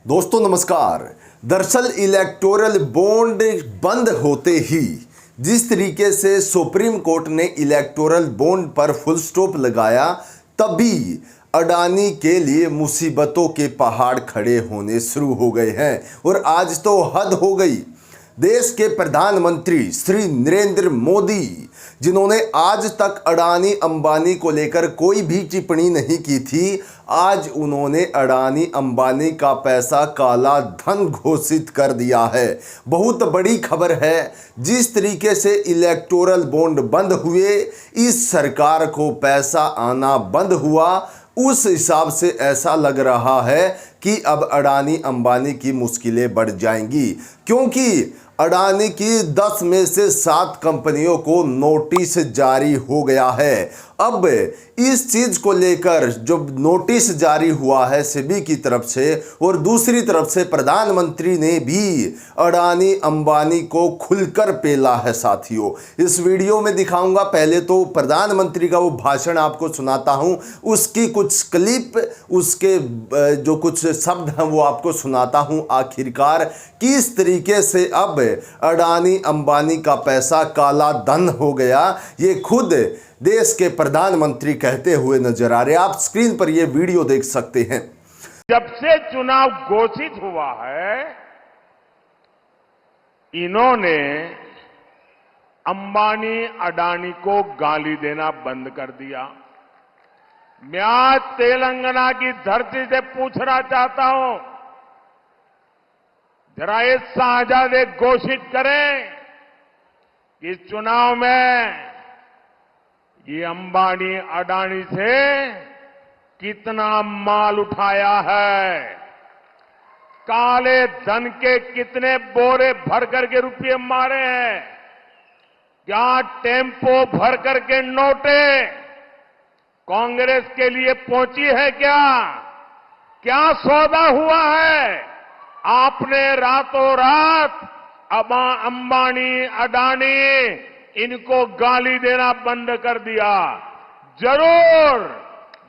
दोस्तों नमस्कार। दरअसल इलेक्टोरल बॉन्ड बंद होते ही जिस तरीके से सुप्रीम कोर्ट ने इलेक्टोरल बॉन्ड पर फुल स्टॉप लगाया, तभी अडानी के लिए मुसीबतों के पहाड़ खड़े होने शुरू हो गए हैं। और आज तो हद हो गई। देश के प्रधानमंत्री श्री नरेंद्र मोदी, जिन्होंने आज तक अडानी अंबानी को लेकर कोई भी टिप्पणी नहीं की थी, आज उन्होंने अडानी अंबानी का पैसा काला धन घोषित कर दिया है। बहुत बड़ी खबर है। जिस तरीके से इलेक्टोरल बॉन्ड बंद हुए, इस सरकार को पैसा आना बंद हुआ, उस हिसाब से ऐसा लग रहा है कि अब अडानी अंबानी की मुश्किलें बढ़ जाएंगी, क्योंकि अडानी की 10 में से 7 कंपनियों को नोटिस जारी हो गया है। अब इस चीज को लेकर जो नोटिस जारी हुआ है सेबी की तरफ से, और दूसरी तरफ से प्रधानमंत्री ने भी अडानी अंबानी को खुलकर पेला है। साथियों, इस वीडियो में दिखाऊंगा। पहले तो प्रधानमंत्री का वो भाषण आपको सुनाता हूं, उसकी कुछ क्लिप, उसके जो कुछ शब्द हैं वो आपको सुनाता हूं। आखिरकार किस तरीके से अब अडानी अंबानी का पैसा काला धन हो गया, ये खुद देश के प्रधानमंत्री कहते हुए नजर आ रहे। आप स्क्रीन पर ये वीडियो देख सकते हैं। जब से चुनाव घोषित हुआ है, इन्होंने अंबानी अडानी को गाली देना बंद कर दिया। मैं आज तेलंगाना की धरती से पूछना चाहता हूं, जरा ये शाहजादे घोषित करें कि इस चुनाव में ये अंबानी अडानी से कितना माल उठाया है, काले धन के कितने बोरे भर करके रुपये मारे हैं, क्या टेम्पो भर करके नोटे कांग्रेस के लिए पहुंची है, क्या सौदा हुआ है। आपने रातों रात अंबानी अडानी इनको गाली देना बंद कर दिया। जरूर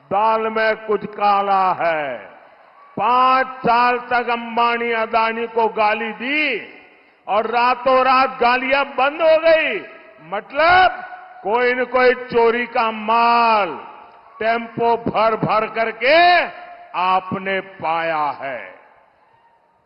दाल में कुछ काला है। 5 साल तक अंबानी अडानी को गाली दी और रातों रात गालियां बंद हो गई। मतलब कोई न कोई चोरी का माल टेम्पो भर भर करके आपने पाया है।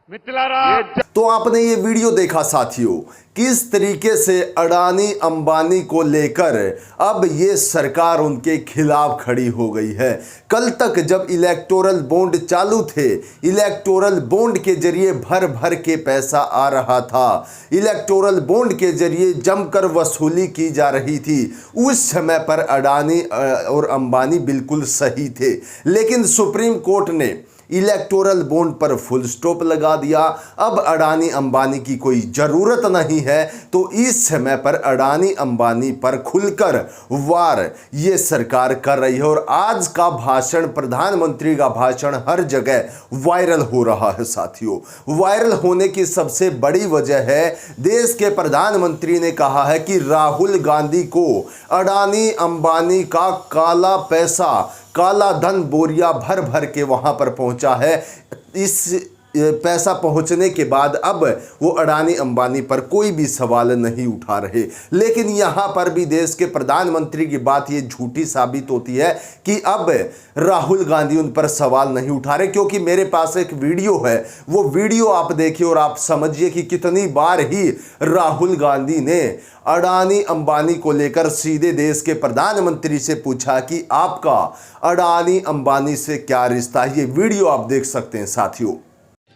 तो आपने ये वीडियो देखा साथियों, किस तरीके से अडानी अंबानी को लेकर अब ये सरकार उनके खिलाफ खड़ी हो गई है। कल तक जब इलेक्टोरल बॉन्ड चालू थे, इलेक्टोरल बॉन्ड के जरिए भर भर के पैसा आ रहा था, इलेक्टोरल बॉन्ड के जरिए जमकर वसूली की जा रही थी, उस समय पर अडानी और अंबानी बिल्कुल सही थे। लेकिन सुप्रीम कोर्ट ने इलेक्टोरल बॉन्ड पर फुल स्टॉप लगा दिया। अब अडानी अंबानी की कोई जरूरत नहीं है, तो इस समय पर अडानी अंबानी पर खुलकर वार ये सरकार कर रही है। और आज का भाषण, प्रधानमंत्री का भाषण हर जगह वायरल हो रहा है। साथियों, वायरल होने की सबसे बड़ी वजह है, देश के प्रधानमंत्री ने कहा है कि राहुल गांधी को अडानी अंबानी का काला पैसा, काला धन बोरिया भर भर के वहां पर पहुंचा है। इस पैसा पहुंचने के बाद अब वो अडानी अंबानी पर कोई भी सवाल नहीं उठा रहे। लेकिन यहां पर भी देश के प्रधानमंत्री की बात ये झूठी साबित होती है कि अब राहुल गांधी उन पर सवाल नहीं उठा रहे, क्योंकि मेरे पास एक वीडियो है, वो वीडियो आप देखिए और आप समझिए कि कितनी बार ही राहुल गांधी ने अडानी अंबानी को लेकर सीधे देश के प्रधानमंत्री से पूछा कि आपका अडानी अंबानी से क्या रिश्ता है। ये वीडियो आप देख सकते हैं साथियों।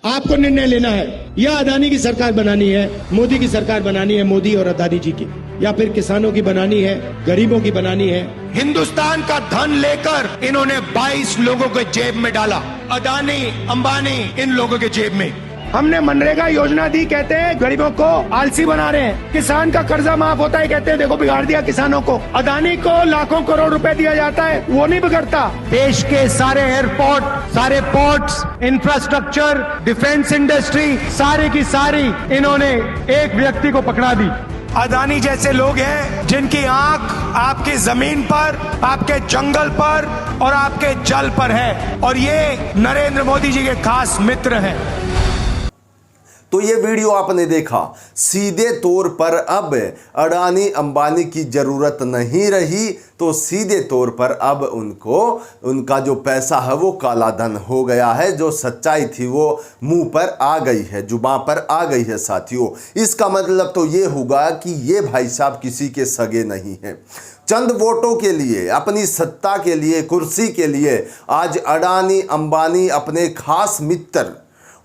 आपको निर्णय लेना है, या अडानी की सरकार बनानी है, मोदी की सरकार बनानी है, मोदी और अडानी जी की, या फिर किसानों की बनानी है, गरीबों की बनानी है। हिंदुस्तान का धन लेकर इन्होंने 22 लोगों के जेब में डाला। अडानी अंबानी इन लोगों के जेब में। हमने मनरेगा योजना दी, कहते हैं गरीबों को आलसी बना रहे हैं। किसान का कर्जा माफ होता है, कहते हैं देखो बिगाड़ दिया किसानों को। अडानी को लाखों करोड़ रुपए दिया जाता है, वो नहीं बिगड़ता। देश के सारे एयरपोर्ट, सारे पोर्ट्स, इंफ्रास्ट्रक्चर, डिफेंस इंडस्ट्री, सारी की सारी इन्होंने एक व्यक्ति को पकड़ा दी। अडानी जैसे लोग हैं जिनकी आंख आपकी जमीन पर, आपके जंगल पर और आपके जल पर है, और ये नरेंद्र मोदी जी के खास मित्र हैं। तो ये वीडियो आपने देखा, सीधे तौर पर अब अडानी अंबानी की जरूरत नहीं रही, तो सीधे तौर पर अब उनको उनका जो पैसा है वो काला धन हो गया है। जो सच्चाई थी वो मुंह पर आ गई है, जुबान पर आ गई है साथियों। इसका मतलब तो ये होगा कि ये भाई साहब किसी के सगे नहीं हैं। चंद वोटों के लिए, अपनी सत्ता के लिए, कुर्सी के लिए आज अडानी अंबानी अपने खास मित्र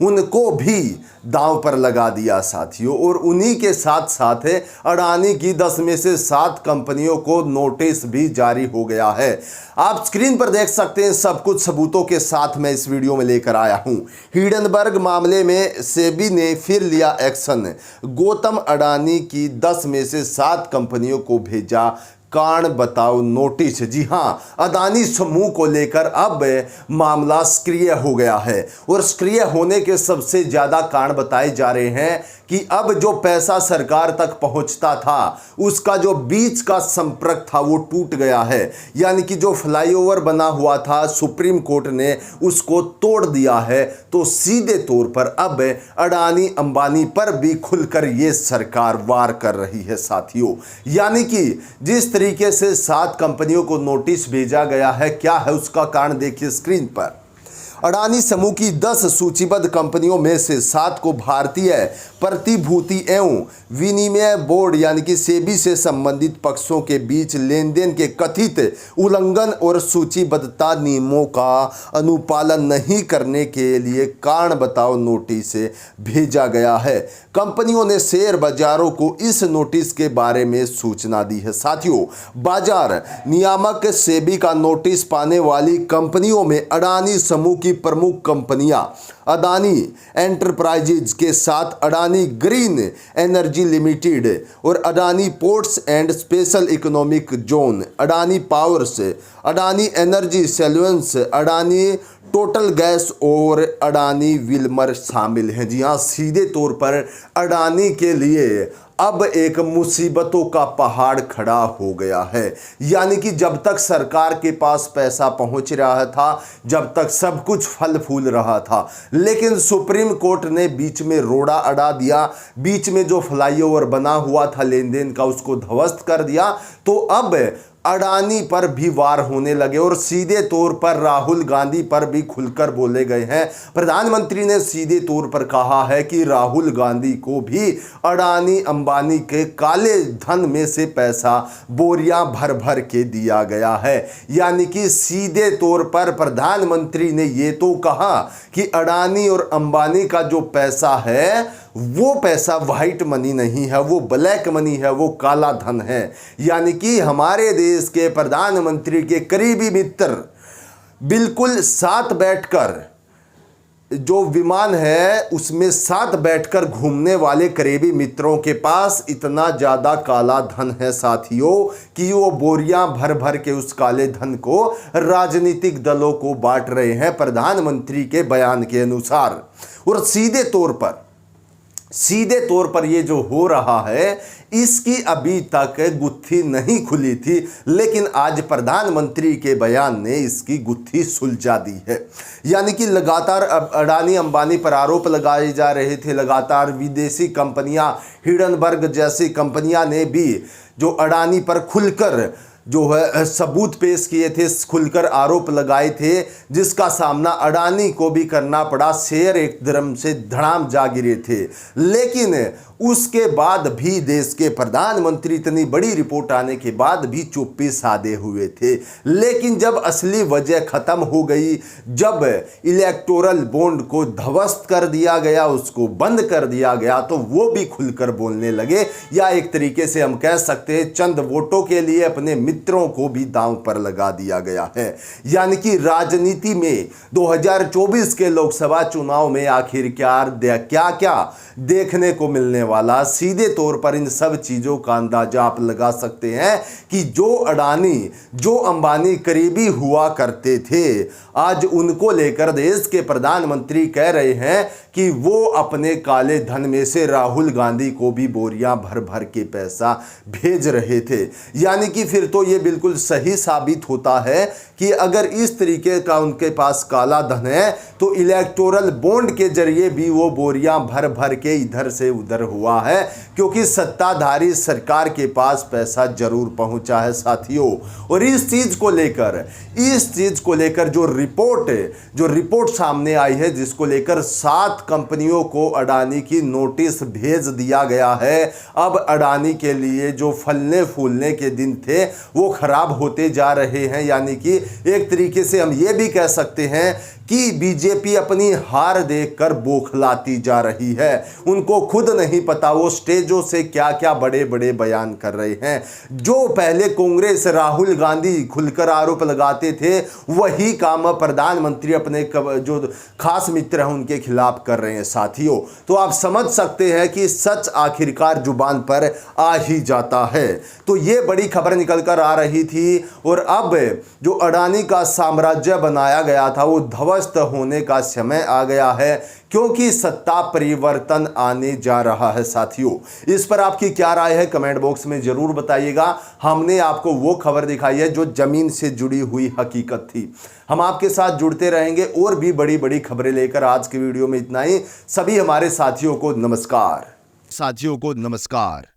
उनको भी दांव पर लगा दिया साथियों। और उन्हीं के साथ साथ अडानी की 10 में से 7 कंपनियों को नोटिस भी जारी हो गया है। आप स्क्रीन पर देख सकते हैं, सब कुछ सबूतों के साथ मैं इस वीडियो में लेकर आया हूं। हिडनबर्ग मामले में सेबी ने फिर लिया एक्शन, गौतम अडानी की 10 में से 7 कंपनियों को भेजा कारण बताओ नोटिस। जी हां, अदानी समूह को लेकर अब मामला सक्रिय हो गया है, और सक्रिय होने के सबसे ज्यादा कारण बताए जा रहे हैं कि अब जो पैसा सरकार तक पहुंचता था उसका जो बीच का संपर्क था वो टूट गया है। यानी कि जो फ्लाईओवर बना हुआ था सुप्रीम कोर्ट ने उसको तोड़ दिया है। तो सीधे तौर पर अब अडानी अंबानी पर भी खुलकर ये सरकार वार कर रही है साथियों। यानी कि जिस तरीके से 7 कंपनियों को नोटिस भेजा गया है, क्या है उसका कारण देखिए स्क्रीन पर। अडानी समूह की 10 सूचीबद्ध कंपनियों में से 7 को भारतीय प्रतिभूति एवं विनिमय बोर्ड यानी कि सेबी से संबंधित पक्षों के बीच लेन देन के कथित उल्लंघन और सूचीबद्धता नियमों का अनुपालन नहीं करने के लिए कारण बताओ नोटिस भेजा गया है। कंपनियों ने शेयर बाजारों को इस नोटिस के बारे में सूचना दी है साथियों। बाजार नियामक सेबी का नोटिस पाने वाली कंपनियों में अडानी समूह की प्रमुख कंपनियां अडानी एंटरप्राइजेज के साथ अडानी ग्रीन एनर्जी लिमिटेड और Adani ports and special economic zone, Adani powers, Adani energy solutions, Adani total gas और अडानी विल्मर शामिल हैं। जी हाँ, सीधे तौर पर अडानी के लिए अब एक मुसीबतों का पहाड़ खड़ा हो गया है। यानी कि जब तक सरकार के पास पैसा पहुंच रहा था, जब तक सब कुछ फल फूल रहा था, लेकिन सुप्रीम कोर्ट ने बीच में रोड़ा अड़ा दिया, बीच में जो फ्लाईओवर बना हुआ था लेन देन का उसको ध्वस्त कर दिया। तो अब अडानी पर भी वार होने लगे, और सीधे तौर पर राहुल गांधी पर भी खुलकर बोले गए हैं। प्रधानमंत्री ने सीधे तौर पर कहा है कि राहुल गांधी को भी अडानी अंबानी के काले धन में से पैसा बोरियां भर भर के दिया गया है। यानी कि सीधे तौर पर प्रधानमंत्री ने ये तो कहा कि अडानी और अंबानी का जो पैसा है वो पैसा व्हाइट मनी नहीं है, वो ब्लैक मनी है, वो काला धन है। यानी कि हमारे देश के प्रधानमंत्री के करीबी मित्र बिल्कुल साथ बैठकर, जो विमान है उसमें साथ बैठकर घूमने वाले करीबी मित्रों के पास इतना ज़्यादा काला धन है साथियों कि वो बोरियां भर भर के उस काले धन को राजनीतिक दलों को बांट रहे हैं प्रधानमंत्री के बयान के अनुसार। और सीधे तौर पर ये जो हो रहा है इसकी अभी तक गुत्थी नहीं खुली थी, लेकिन आज प्रधानमंत्री के बयान ने इसकी गुत्थी सुलझा दी है। यानी कि लगातार अडानी अंबानी पर आरोप लगाए जा रहे थे, लगातार विदेशी कंपनियां, हिडनबर्ग जैसी कंपनियां ने भी जो अडानी पर खुलकर जो है सबूत पेश किए थे, खुलकर आरोप लगाए थे, जिसका सामना अडानी को भी करना पड़ा। शेयर एकदम से धड़ाम जा गिरे थे, लेकिन उसके बाद भी देश के प्रधानमंत्री इतनी बड़ी रिपोर्ट आने के बाद भी चुप्पी साधे हुए थे। लेकिन जब असली वजह खत्म हो गई, जब इलेक्टोरल बॉन्ड को ध्वस्त कर दिया गया, उसको बंद कर दिया गया, तो वो भी खुलकर बोलने लगे। या एक तरीके से हम कह सकते हैं चंद वोटों के लिए अपने मित्रों को भी दांव पर लगा दिया गया है। यानी कि राजनीति में 2024 के लोकसभा चुनाव में आखिरकार क्या क्या देखने को मिलने वाला, सीधे तौर पर इन सब चीजों का अंदाजा आप लगा सकते हैं कि जो अडानी, जो अंबानी करीबी हुआ करते थे, आज उनको लेकर देश के प्रधानमंत्री कह रहे हैं कि वो अपने काले धन में से राहुल गांधी को भी बोरियां भर भर के पैसा भेज रहे थे। यानी कि फिर तो ये बिल्कुल सही साबित होता है कि अगर इस तरीके का उनके पास काला धन है तो इलेक्टोरल बॉन्ड के जरिए भी वो बोरियां भर भर के इधर से उधर हुआ है, क्योंकि सत्ताधारी सरकार के पास पैसा जरूर पहुंचा है साथियों। और इस चीज को लेकर जो रिपोर्ट सामने आई है, जिसको लेकर 7 कंपनियों को अडानी की नोटिस भेज दिया गया है। अब अडानी के लिए जो फलने फूलने के दिन थे वो खराब होते जा रहे हैं। यानी कि एक तरीके से हम ये भी कह सकते हैं कि बीजेपी अपनी हार देखकर बौखलाती जा रही है। उनको खुद नहीं पता वो स्टेजों से क्या क्या बड़े बड़े बयान कर रहे हैं। जो पहले कांग्रेस राहुल गांधी खुलकर आरोप लगाते थे, वही काम प्रधानमंत्री अपने जो खास मित्र हैं उनके खिलाफ कर रहे हैं साथियों। तो आप समझ सकते हैं कि सच आखिरकार जुबान पर आ ही जाता है। तो ये बड़ी खबर निकल कर आ रही थी और अब जो अडानी का साम्राज्य बनाया गया था वो ध्वस्त होने का समय आ गया है, क्योंकि सत्ता परिवर्तन आने जा रहा है साथियों। इस पर आपकी क्या राय है कमेंट बॉक्स में जरूर बताइएगा। हमने आपको वो खबर दिखाई है जो जमीन से जुड़ी हुई हकीकत थी। हम आपके साथ जुड़ते रहेंगे और भी बड़ी बड़ी खबरें लेकर। आज की वीडियो में इतना ही। सभी हमारे साथियों को नमस्कार।